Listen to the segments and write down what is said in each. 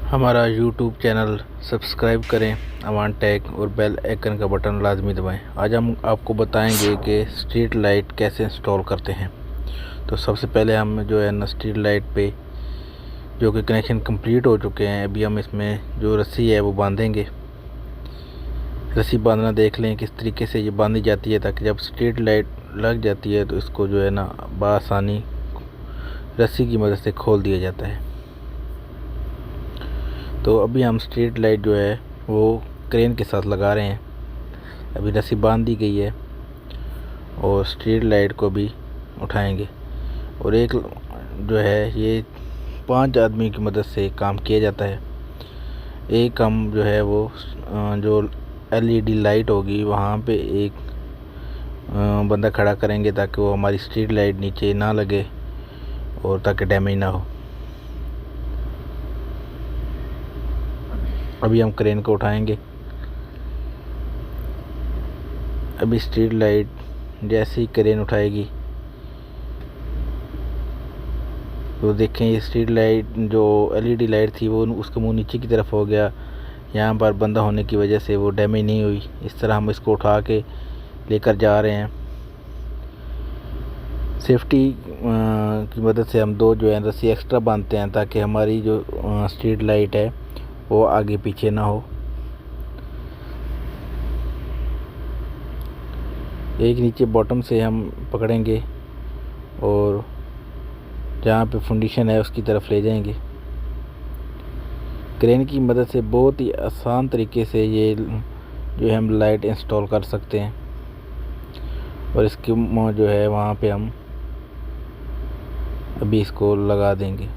हमारा YouTube channel subscribe करें, Awan tag और बेल आइकन का बटन लाजमी दबाएं। आज हम आपको बताएंगे कि स्ट्रीट लाइट कैसे इंस्टॉल करते हैं। तो सबसे पहले हम जो है ना स्ट्रीट लाइट पे जो कि कनेक्शन कंप्लीट हो चुके हैं, अभी हम इसमें जो रस्सी है वो बांधेंगे। रस्सी बांधना देख लें किस तरीके से ये बांधी जाती है, ताकि जब स्ट्रीट लाइट लग जाती है तो इसको जो है ना बआसानी रस्सी की मदद से खोल दिया जाता है। तो अभी हम स्ट्रीट लाइट जो है वो क्रेन के साथ लगा रहे हैं। अभी रस्सी बांध दी गई है और स्ट्रीट लाइट को भी उठाएंगे। और एक जो है ये 5 आदमी की मदद से काम किया जाता है। एक हम जो है वो जो LED लाइट होगी वहाँ पे एक बंदा खड़ा करेंगे, ताकि वो हमारी स्ट्रीट लाइट नीचे ना लगे और ताकि डैमेज ना हो। अभी हम क्रेन को उठाएंगे। अभी स्ट्रीट लाइट जैसे ही क्रेन उठाएगी तो देखें ये स्ट्रीट लाइट जो LED लाइट थी वो उसका मुंह नीचे की तरफ हो गया। यहाँ पर बंदा होने की वजह से वो डैमेज नहीं हुई। इस तरह हम इसको उठा के लेकर जा रहे हैं। सेफ्टी की मदद से हम 2 जो है रस्सी एक्स्ट्रा बांधते हैं, ताकि हमारी जो स्ट्रीट लाइट है वो आगे पीछे ना हो। एक नीचे बॉटम से हम पकड़ेंगे और जहाँ पे फाउंडेशन है उसकी तरफ ले जाएंगे। क्रेन की मदद से बहुत ही आसान तरीके से ये जो है हम लाइट इंस्टॉल कर सकते हैं। और इसके जो है वहाँ पे हम अभी इसको लगा देंगे।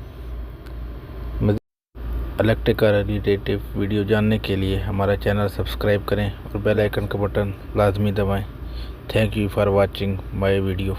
इलेक्ट्रिकल रिलेटेड वीडियो जानने के लिए हमारा चैनल सब्सक्राइब करें और बेल आइकन का बटन लाजमी दबाएं। Thank you for watching my video.